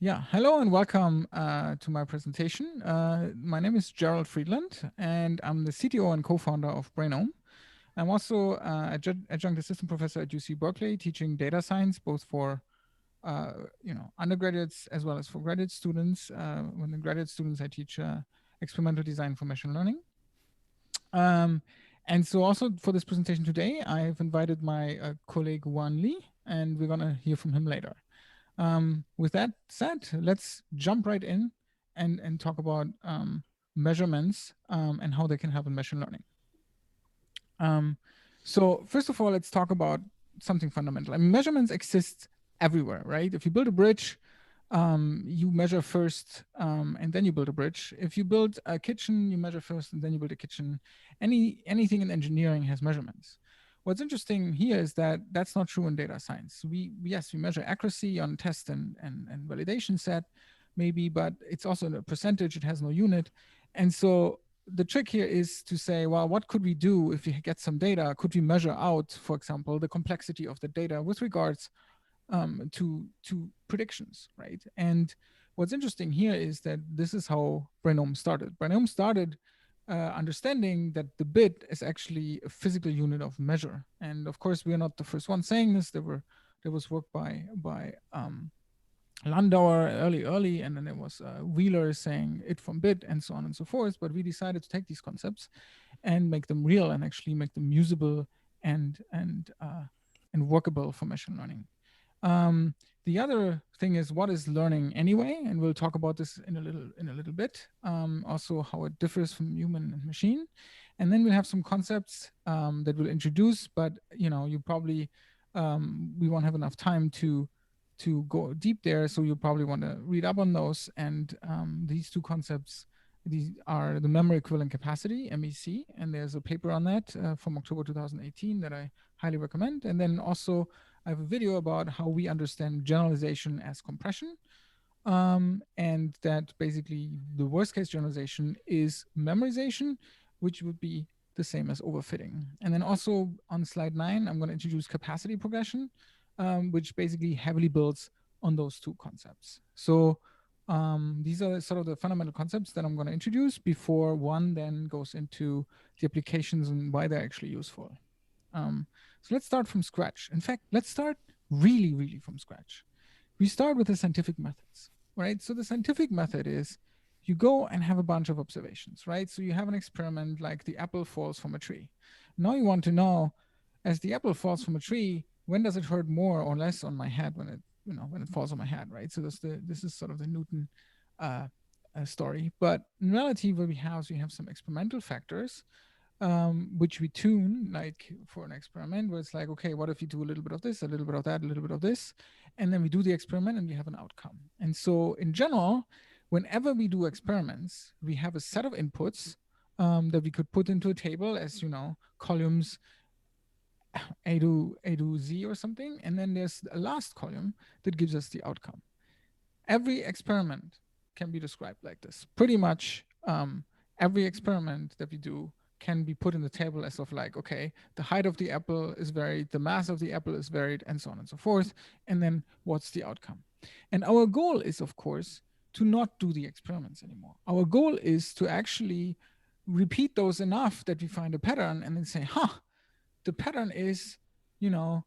Yeah, hello and welcome to my presentation. My name is Gerald Friedland, and I'm the CTO and co-founder of Brainome. I'm also adjunct assistant professor at UC Berkeley, teaching data science both for undergraduates as well as for graduate students. When the graduate students, I teach experimental design for machine learning. Um, and so also for this presentation today, I've invited my colleague Wan Li, and we're gonna hear from him later. With that said, let's jump right in and talk about measurements and how they can help in machine learning. So first of all, let's talk about something fundamental. I mean, measurements exist everywhere, right? If you build a bridge, you measure first and then you build a bridge. If you build a kitchen, you measure first and then you build a kitchen. Anything in engineering has measurements. What's interesting here is that that's not true in data science. Yes, we measure accuracy on test and validation set, maybe, but it's also a percentage. It has no unit, and so the trick here is to say, well, what could we do if we get some data? Could we measure out, for example, the complexity of the data with regards to predictions, right? And what's interesting here is that this is how Brainome started. Brainome started understanding that the bit is actually a physical unit of measure. And of course, we are not the first one saying this. There was work by Landauer early, and then there was Wheeler saying it from bit and so on and so forth. But we decided to take these concepts and make them real and actually make them usable and workable for machine learning. The other thing is, what is learning anyway? And we'll talk about this in a little bit. Also, how it differs from human and machine, and then we'll have some concepts that we'll introduce. But you probably we won't have enough time to go deep there, so you probably want to read up on those. And these two concepts, these are the memory equivalent capacity (MEC), and there's a paper on that from October 2018 that I highly recommend. And then also I have a video about how we understand generalization as compression, and that basically the worst case generalization is memorization, which would be the same as overfitting. And then also on slide 9, I'm going to introduce capacity progression, which basically heavily builds on those two concepts. So these are sort of the fundamental concepts that I'm going to introduce before one then goes into the applications and why they're actually useful. So let's start from scratch. In fact, let's start really from scratch. We start with the scientific methods, right? So the scientific method is you go and have a bunch of observations, right? So you have an experiment like the apple falls from a tree. Now you want to know, as the apple falls from a tree, when does it hurt more or less on my head when it falls on my head, right? So this is sort of the Newton story. But in reality, what we have some experimental factors which we tune like for an experiment where it's like, okay, what if you do a little bit of this, a little bit of that, a little bit of this, and then we do the experiment and we have an outcome. And so in general, whenever we do experiments, we have a set of inputs that we could put into a table as, columns A to Z or something. And then there's a last column that gives us the outcome. Every experiment can be described like this. Pretty much every experiment that we do can be put in the table as of like, okay, the height of the apple is varied, the mass of the apple is varied, and so on and so forth. And then what's the outcome? And our goal is, of course, to not do the experiments anymore. Our goal is to actually repeat those enough that we find a pattern and then say, the pattern is, Newton's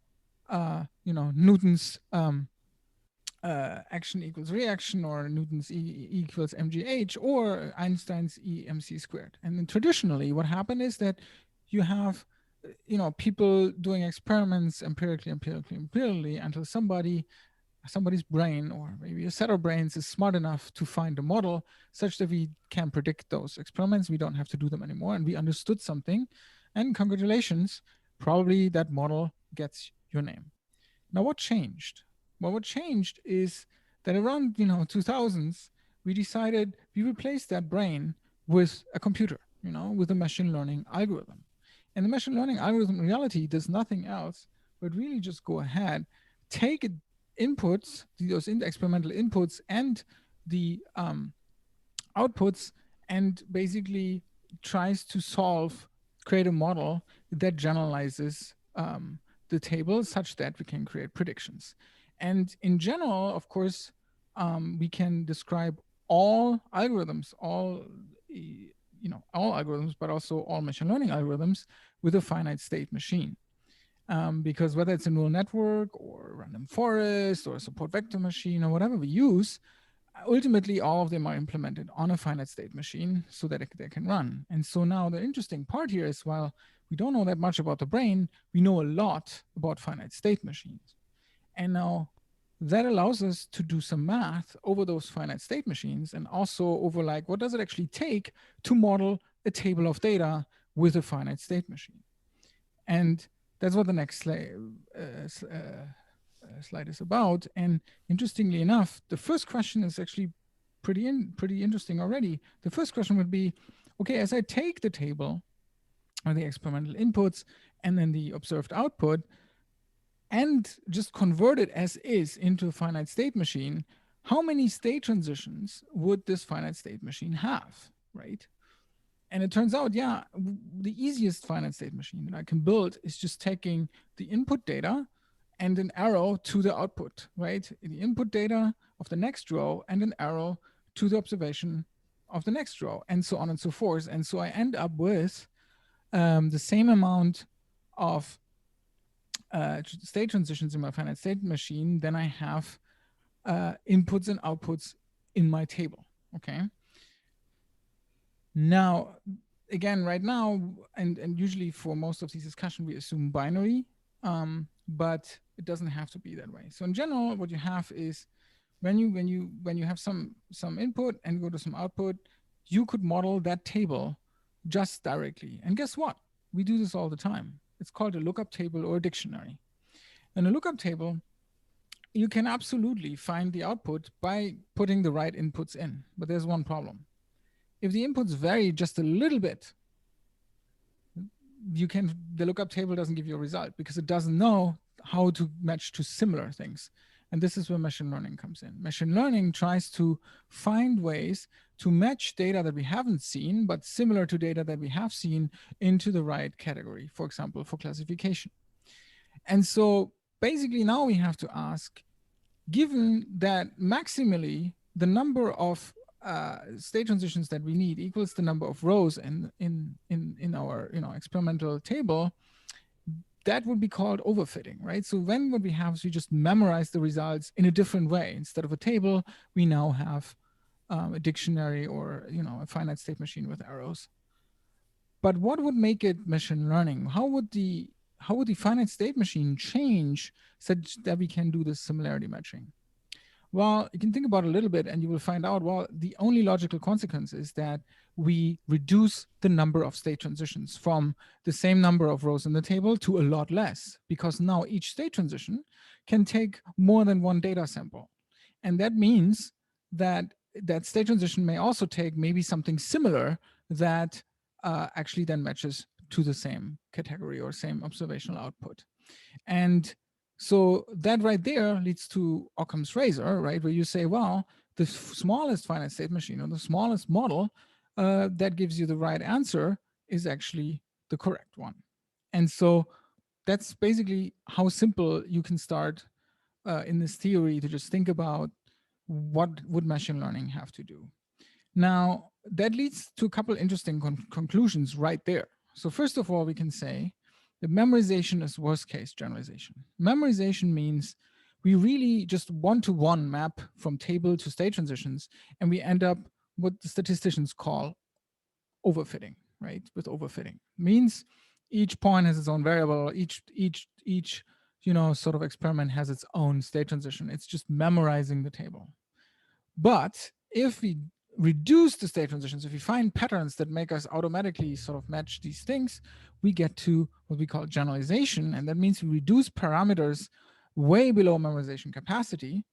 action equals reaction, or Newton's E equals mgh, or Einstein's E mc squared. And then traditionally, what happened is that you have, people doing experiments empirically until somebody's brain, or maybe a set of brains, is smart enough to find a model such that we can predict those experiments. We don't have to do them anymore, and we understood something. And congratulations, probably that model gets your name. Now, what changed? Well, what changed is that around 2000s, we decided we replaced that brain with a computer, with a machine learning algorithm. And the machine learning algorithm in reality does nothing else but really just go ahead, take inputs, those experimental inputs and the outputs, and basically tries to create a model that generalizes the table such that we can create predictions. And in general, of course, we can describe all algorithms, all algorithms, but also all machine learning algorithms with a finite state machine. Because whether it's a neural network or a random forest or a support vector machine or whatever we use, ultimately all of them are implemented on a finite state machine so that they can run. And so now the interesting part here is, while we don't know that much about the brain, we know a lot about finite state machines. And now that allows us to do some math over those finite state machines, and also over like, what does it actually take to model a table of data with a finite state machine. And that's what the next slide is about. And interestingly enough, the first question is actually pretty interesting already. The first question would be, okay, as I take the table or the experimental inputs and then the observed output and just convert it as is into a finite state machine, how many state transitions would this finite state machine have, right? And it turns out, yeah, the easiest finite state machine that I can build is just taking the input data and an arrow to the output, right? The input data of the next row and an arrow to the observation of the next row, and so on and so forth. And so I end up with the same amount of state transitions in my finite state machine than I have inputs and outputs in my table, okay? Now, again, right now, and usually for most of these discussions, we assume binary, but it doesn't have to be that way. So in general, what you have is when you have some input and go to some output, you could model that table just directly. And guess what? We do this all the time. It's called a lookup table or a dictionary. In a lookup table, you can absolutely find the output by putting the right inputs in. But there's one problem. If the inputs vary just a little bit, the lookup table doesn't give you a result because it doesn't know how to match to similar things. And this is where machine learning comes in. Machine learning tries to find ways to match data that we haven't seen, but similar to data that we have seen, into the right category, for example, for classification. And so basically now we have to ask, given that maximally the number of state transitions that we need equals the number of rows in our experimental table, that would be called overfitting, right? So then what we have is we just memorize the results in a different way. Instead of a table, we now have a dictionary or a finite state machine with arrows. But what would make it machine learning? How would the finite state machine change such that we can do this similarity matching? Well, you can think about it a little bit and you will find out, well, the only logical consequence is that we reduce the number of state transitions from the same number of rows in the table to a lot less, because now each state transition can take more than one data sample. And that means that that state transition may also take maybe something similar that actually then matches to the same category or same observational output. And so that right there leads to Occam's razor, right? Where you say, well, the smallest finite state machine or the smallest model that gives you the right answer is actually the correct one. And so that's basically how simple you can start in this theory, to just think about what would machine learning have to do. Now, that leads to a couple interesting conclusions right there. So first of all, we can say that memorization is worst case generalization. Memorization means we really just one-to-one map from table to state transitions, and we end up what the statisticians call overfitting, right? With overfitting means each point has its own variable, each sort of experiment has its own state transition. It's just memorizing the table. But if we reduce the state transitions, if we find patterns that make us automatically sort of match these things, we get to what we call generalization. And that means we reduce parameters way below memorization capacity.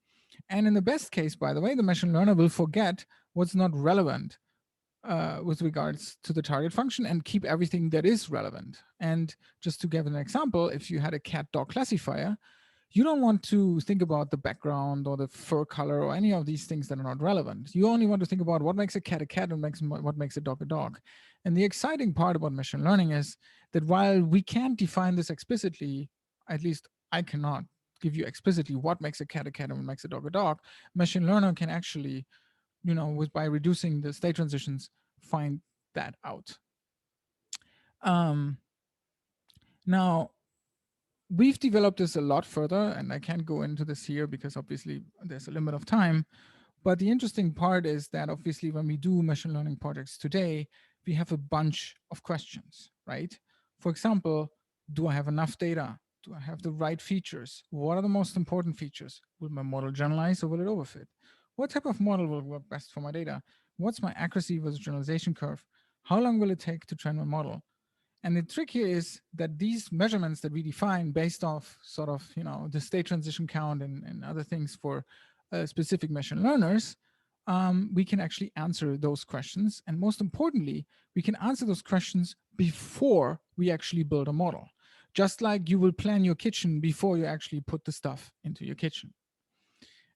And in the best case, by the way, the machine learner will forget what's not relevant with regards to the target function and keep everything that is relevant. And just to give an example, if you had a cat-dog classifier, you don't want to think about the background or the fur color or any of these things that are not relevant. You only want to think about what makes a cat and what makes a dog a dog. And the exciting part about machine learning is that while we can't define this explicitly, at least I cannot give you explicitly what makes a cat and what makes a dog, machine learner can actually, with by reducing the state transitions, find that out. Um, Now, we've developed this a lot further, and I can't go into this here because obviously there's a limit of time. But the interesting part is that obviously when we do machine learning projects today, we have a bunch of questions, right? For example, do I have enough data? Do I have the right features? What are the most important features? Will my model generalize or will it overfit? What type of model will work best for my data? What's my accuracy versus generalization curve? How long will it take to train my model? And the trick here is that these measurements that we define based off sort of, the state transition count and other things for specific machine learners, we can actually answer those questions. And most importantly, we can answer those questions before we actually build a model. Just like you will plan your kitchen before you actually put the stuff into your kitchen.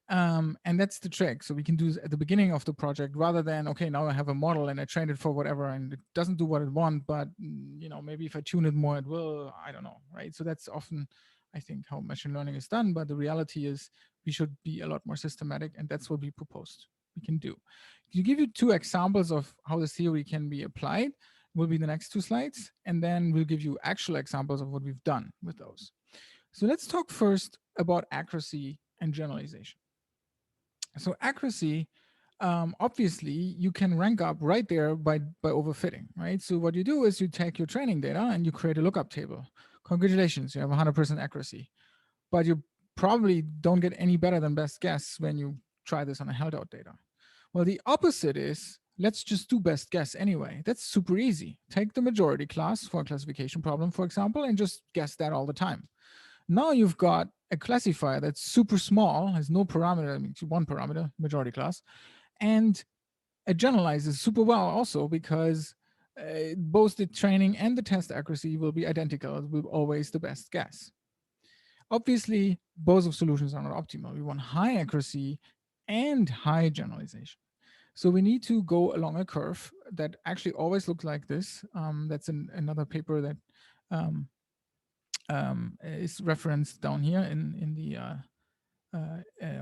And that's the trick. So we can do this at the beginning of the project rather than, okay, now I have a model and I trained it for whatever and it doesn't do what it wants, but maybe if I tune it more, it will. I don't know, right? So that's often, I think, how machine learning is done. But the reality is we should be a lot more systematic, and that's what we proposed we can do. To give you two examples of how this theory can be applied will be the next two slides, and then we'll give you actual examples of what we've done with those. So let's talk first about accuracy and generalization. So accuracy, obviously, you can rank up right there by overfitting, right? So what you do is you take your training data and you create a lookup table. Congratulations, you have 100% accuracy, but you probably don't get any better than best guess when you try this on a held out data. Well, the opposite is let's just do best guess anyway. That's super easy. Take the majority class for a classification problem, for example, and just guess that all the time. Now you've got a classifier that's super small, has no parameter, I mean, one parameter, majority class, and it generalizes super well also because both the training and the test accuracy will be identical. It will always the best guess. Obviously, both of solutions are not optimal. We want high accuracy and high generalization. So we need to go along a curve that actually always looks like this. That's another paper that um, is referenced down here in the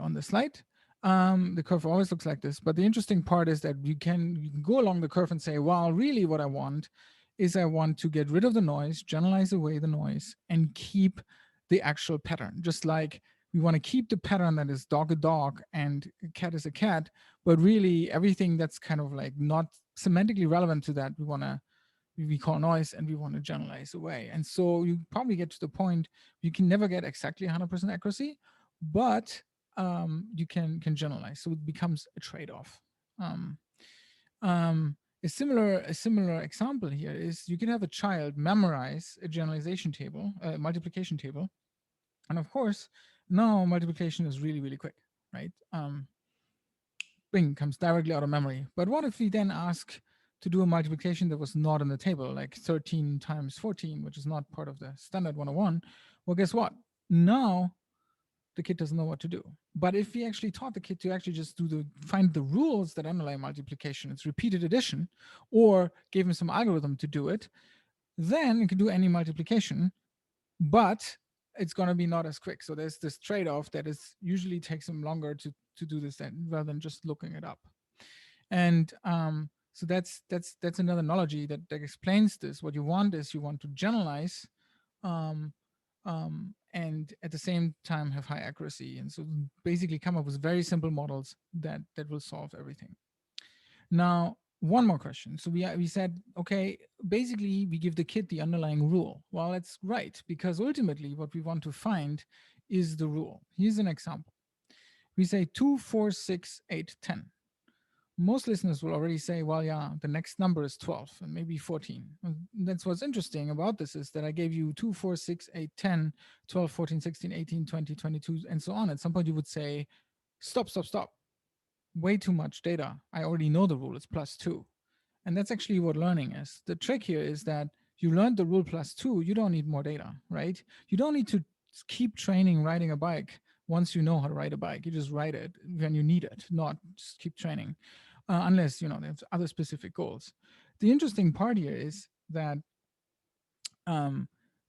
on the slide. The curve always looks like this, but the interesting part is that you can go along the curve and say, well, really what I want is I want to get rid of the noise, generalize away the noise, and keep the actual pattern. Just like we want to keep the pattern that is dog a dog and a cat is a cat, but really everything that's kind of like not semantically relevant to that, we call noise and we want to generalize away. And so you probably get to the point you can never get exactly 100% accuracy, but you can generalize. So it becomes a trade-off. Um, a similar example here is you can have a child memorize a generalization table, a multiplication table, and of course now multiplication is really really quick, right? Bing comes directly out of memory. But what if we then ask to do a multiplication that was not in the table, like 13 times 14, which is not part of the standard 101? Well, guess what? Now the kid doesn't know what to do. But if we actually taught the kid to actually just find the rules that underlie multiplication, it's repeated addition, or gave him some algorithm to do it, then it can do any multiplication, but it's going to be not as quick. So there's this trade-off that is usually takes him longer to do this rather than just looking it up. And so that's another analogy that explains this. What you want is you want to generalize um, and at the same time have high accuracy. And so basically come up with very simple models that will solve everything. Now, one more question. So we said, okay, basically we give the kid the underlying rule. Well, that's right, because ultimately what we want to find is the rule. Here's an example. We say 2, 4, 6, 8, 10. Most listeners will already say, well, yeah, the next number is 12 and maybe 14. And that's what's interesting about this is that I gave you 2, 4, 6, 8, 10, 12, 14, 16, 18, 20, 22, and so on. At some point you would say, stop, stop, stop. Way too much data. I already know the rule, it's +2. And that's actually what learning is. The trick here is that you learned the rule +2, you don't need more data, right? You don't need to keep training riding a bike once you know how to ride a bike. You just ride it when you need it, not just keep training, unless, there's other specific goals. The interesting part here is that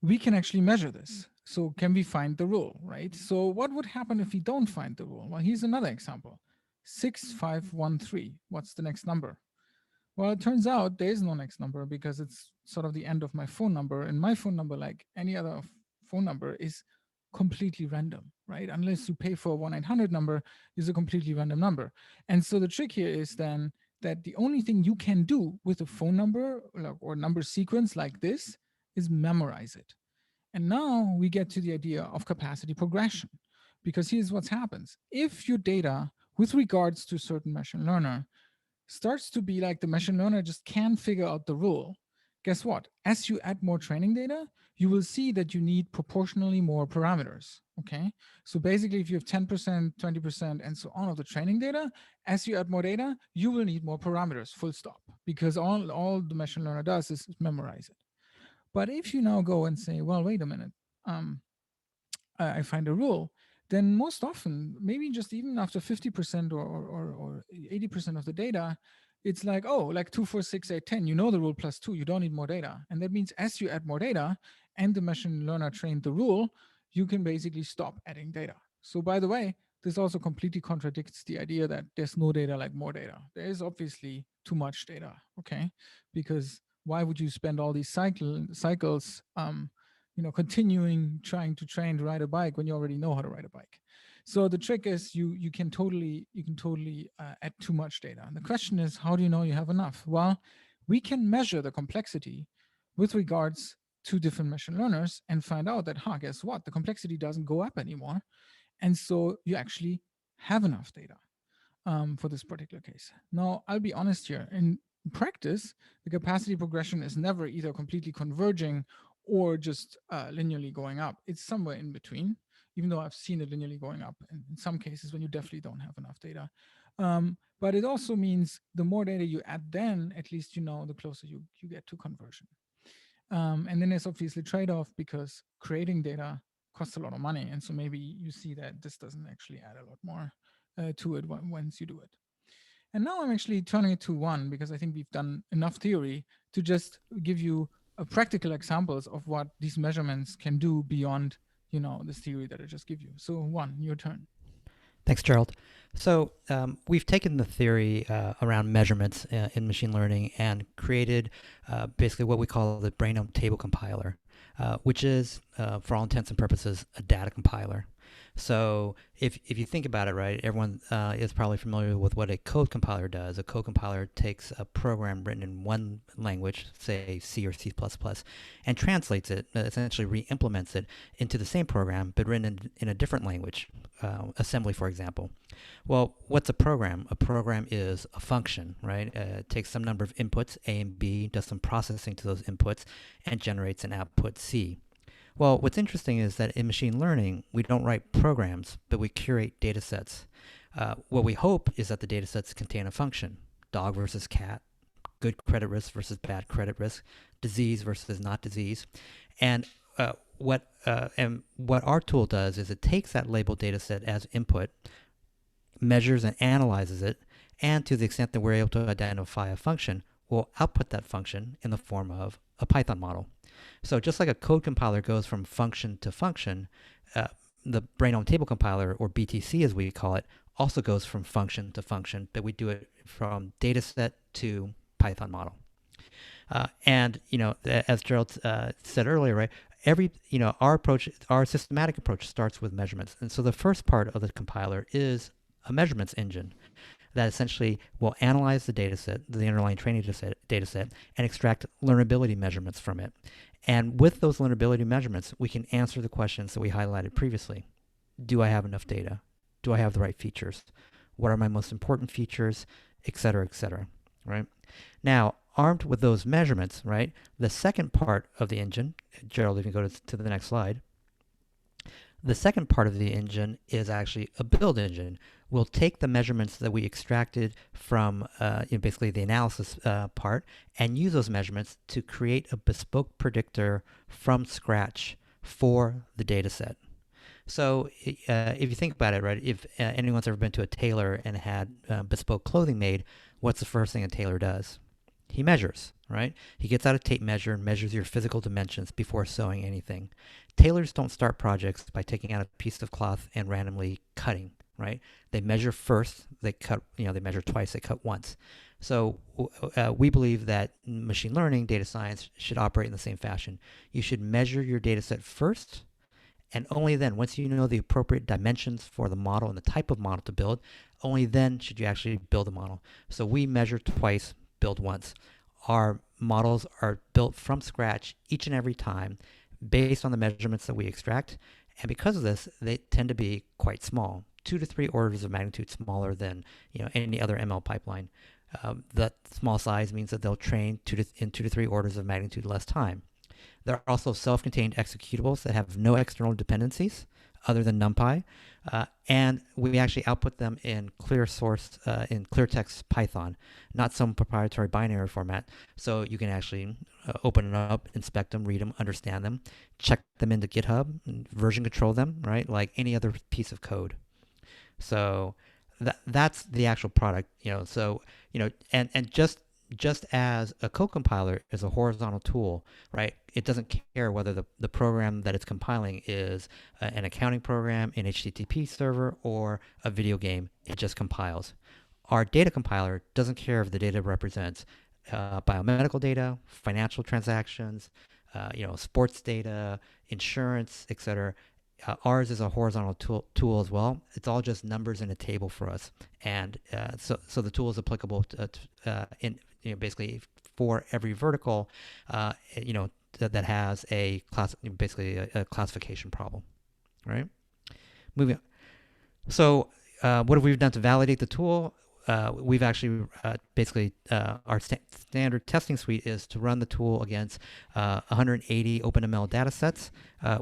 we can actually measure this. So can we find the rule, right? So what would happen if we don't find the rule? Well, here's another example. 6513. What's the next number? Well, it turns out there is no next number because it's sort of the end of my phone number. And my phone number, like any other phone number, is completely random, right? Unless you pay for a 1-800 number, is a completely random number. And so the trick here is then that the only thing you can do with a phone number or number sequence like this is memorize it. And now we get to the idea of capacity progression, because here's what happens. If your data with regards to a certain machine learner starts to be like the machine learner just can't figure out the rule, guess what? As you add more training data, you will see that you need proportionally more parameters. Okay. So basically, if you have 10%, 20%, and so on of the training data, as you add more data, you will need more parameters, full stop, because all the machine learner does is memorize it. But if you now go and say, well, wait a minute, um, I find a rule, then most often, maybe just even after 50% or 80% of the data, it's like, oh, like 2, 4, 6, 8, 10. You know the rule plus 2. You don't need more data. And that means as you add more data and the machine learner trained the rule, you can basically stop adding data. So by the way, this also completely contradicts the idea that there's no data like more data. There is obviously too much data, okay? Because why would you spend all these cycles continuing trying to train to ride a bike when you already know how to ride a bike? So the trick is you can totally add too much data. And the question is, how do you know you have enough? Well, we can measure the complexity with regards to different machine learners and find out that, guess what? The complexity doesn't go up anymore. And so you actually have enough data for this particular case. Now, I'll be honest here. In practice, the capacity progression is never either completely converging or just linearly going up. It's somewhere in between, even though I've seen it linearly going up in some cases when you definitely don't have enough data. But it also means the more data you add, then at least the closer you get to conversion. And then there's obviously trade-off, because creating data costs a lot of money. And so maybe you see that this doesn't actually add a lot more to it once you do it. And now I'm actually turning it to one, because I think we've done enough theory to just give you practical examples of what these measurements can do beyond, this theory that I just give you. So one, your turn. Thanks, Gerald. So we've taken the theory around measurements in machine learning and created basically what we call the Brainome table compiler, which is, for all intents and purposes, a data compiler. So if you think about it, right, everyone is probably familiar with what a code compiler does. A code compiler takes a program written in one language, say C or C++, and translates it, essentially re-implements it into the same program, but written in a different language, assembly, for example. Well, what's a program? A program is a function, right? It takes some number of inputs, A and B, does some processing to those inputs, and generates an output C. Well, what's interesting is that in machine learning, we don't write programs, but we curate data sets. What we hope is that the data sets contain a function: dog versus cat, good credit risk versus bad credit risk, disease versus not disease. And what our tool does is it takes that labeled data set as input, measures and analyzes it, and to the extent that we're able to identify a function, we'll output that function in the form of a Python model. So just like a code compiler goes from function to function, the Brainome table compiler, or BTC as we call it, also goes from function to function, but we do it from dataset to Python model. And as Gerald said earlier, right, our systematic approach starts with measurements. And so the first part of the compiler is a measurements engine that essentially will analyze the dataset, the underlying training dataset, and extract learnability measurements from it. And with those learnability measurements, we can answer the questions that we highlighted previously. Do I have enough data? Do I have the right features? What are my most important features? Et cetera, right? Now, armed with those measurements, right, the second part of the engine, Gerald, if you go to the next slide, the second part of the engine is actually a build engine. We'll take the measurements that we extracted from basically the analysis part and use those measurements to create a bespoke predictor from scratch for the data set. So if you think about it, right, if anyone's ever been to a tailor and had bespoke clothing made, what's the first thing a tailor does? He measures, right? He gets out a tape measure and measures your physical dimensions before sewing anything. Tailors don't start projects by taking out a piece of cloth and randomly cutting, right? They measure first, they cut, they measure twice, they cut once. So we believe that machine learning, data science should operate in the same fashion. You should measure your data set first, and only then, once you know the appropriate dimensions for the model and the type of model to build, only then should you actually build a model. So we measure twice, build once. Our models are built from scratch each and every time based on the measurements that we extract. And because of this, they tend to be quite small, 2 to 3 orders of magnitude smaller than any other ML pipeline. That small size means that they'll train in 2 to 3 orders of magnitude less time. There are also self-contained executables that have no external dependencies other than NumPy, and we actually output them in clear source, in clear text Python, not some proprietary binary format. So you can actually open it up, inspect them, read them, understand them, check them into GitHub, version control them, right? Like any other piece of code. So that's the actual product, So and just as a code compiler is a horizontal tool, right? It doesn't care whether the program that it's compiling is an accounting program, an HTTP server, or a video game. It just compiles. Our data compiler doesn't care if the data represents biomedical data, financial transactions, sports data, insurance, etc. Ours is a horizontal tool as well. It's all just numbers in a table for us, and so the tool is applicable in basically for every vertical, that has a class, basically a classification problem, right? Moving on. So what have we done to validate the tool? We've actually basically our standard testing suite is to run the tool against 180 OpenML data sets,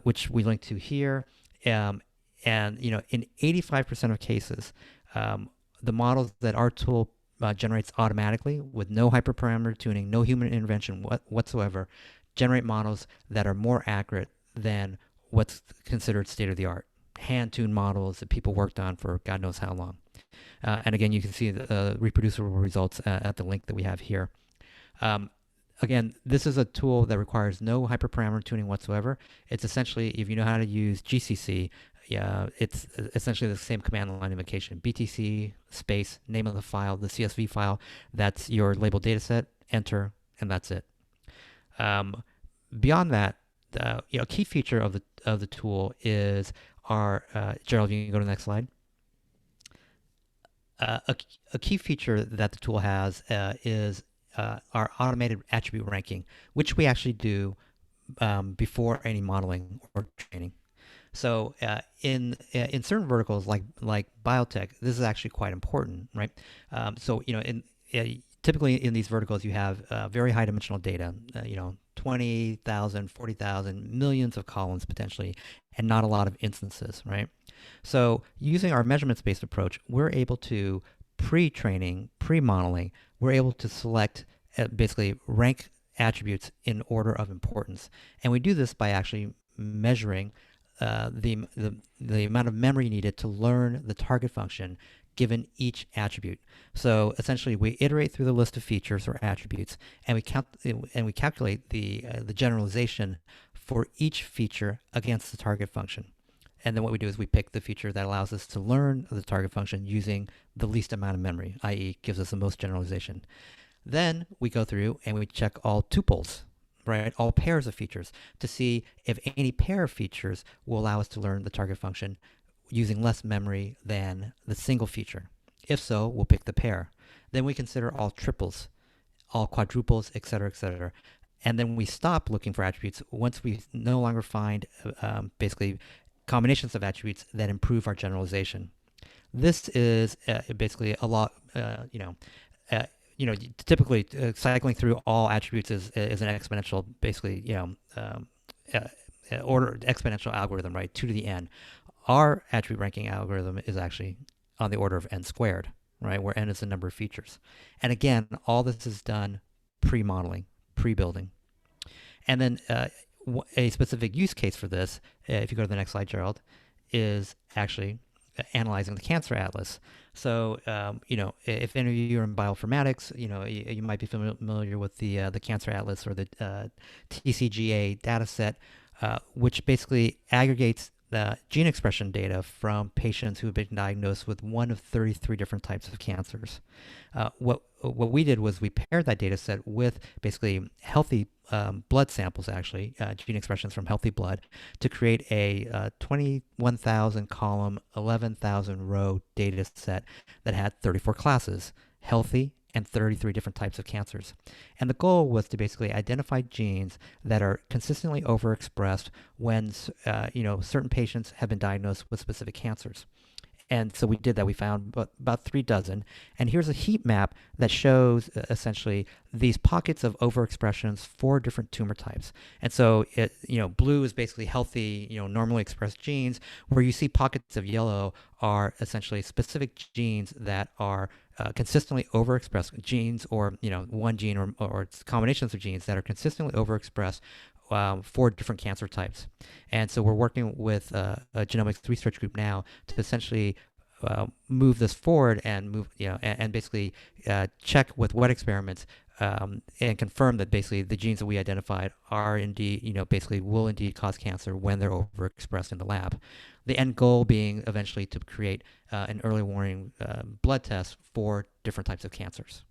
which we link to here. And in 85% of cases, the models that our tool generates automatically with no hyperparameter tuning, no human intervention whatsoever, generate models that are more accurate than what's considered state-of-the-art. Hand-tuned models that people worked on for God knows how long. And again, you can see the reproducible results at the link that we have here. Again, this is a tool that requires no hyperparameter tuning whatsoever. It's essentially, if you know how to use GCC, it's essentially the same command line invocation. BTC space, name of the file, the CSV file, that's your labeled data set, enter, and that's it. Beyond that, a key feature of the tool is our, Gerald, you can go to the next slide. A key feature that the tool has is our automated attribute ranking, which we actually do before any modeling or training. So in certain verticals like biotech, this is actually quite important, right? So typically in these verticals you have very high dimensional data, 20,000, 40,000, millions of columns potentially, and not a lot of instances, right? So using our measurements-based approach, we're able to pre-training, pre-modeling, we're able to select, basically rank attributes in order of importance. And we do this by actually measuring the amount of memory needed to learn the target function given each attribute. So essentially, we iterate through the list of features or attributes, and we calculate the generalization for each feature against the target function. And then what we do is we pick the feature that allows us to learn the target function using the least amount of memory, i.e. gives us the most generalization. Then we go through and we check all tuples, right, all pairs of features to see if any pair of features will allow us to learn the target function using less memory than the single feature. If so, we'll pick the pair. Then we consider all triples, all quadruples, etc., etc. And then we stop looking for attributes once we no longer find basically combinations of attributes that improve our generalization. This is basically a lot, typically cycling through all attributes is an exponential, basically, order exponential algorithm, right? 2 to the n. Our attribute ranking algorithm is actually on the order of n squared, right? Where n is the number of features. And again, all this is done pre-modeling, pre-building. And then a specific use case for this, if you go to the next slide, Gerald, is actually analyzing the cancer atlas. So, if any of you are in bioinformatics, you might be familiar with the cancer atlas or the TCGA data set, which basically aggregates the gene expression data from patients who have been diagnosed with one of 33 different types of cancers. What we did was we paired that data set with basically healthy blood samples, actually, gene expressions from healthy blood, to create a 21,000 column, 11,000 row data set that had 34 classes, healthy, and 33 different types of cancers. And the goal was to basically identify genes that are consistently overexpressed when certain patients have been diagnosed with specific cancers. And so we did that. We found about 3 dozen. And here's a heat map that shows essentially these pockets of overexpressions for different tumor types. And so blue is basically healthy, normally expressed genes. Where you see pockets of yellow are essentially specific genes that are consistently overexpressed genes, or one gene or combinations of genes that are consistently overexpressed for different cancer types. And so we're working with a genomics research group now to essentially move this forward and and basically check with wet experiments and confirm that basically the genes that we identified are indeed, basically will indeed cause cancer when they're overexpressed in the lab. The end goal being eventually to create an early warning blood test for different types of cancers.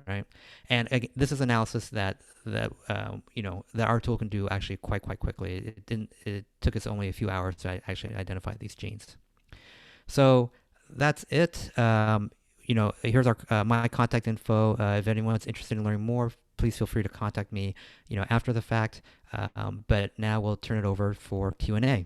Right, and again, this is analysis that our tool can do actually quite quickly. It took us only a few hours to actually identify these genes. So that's it. Here's our my contact info. If anyone's interested in learning more, please feel free to contact me, after the fact. But now we'll turn it over for Q&A.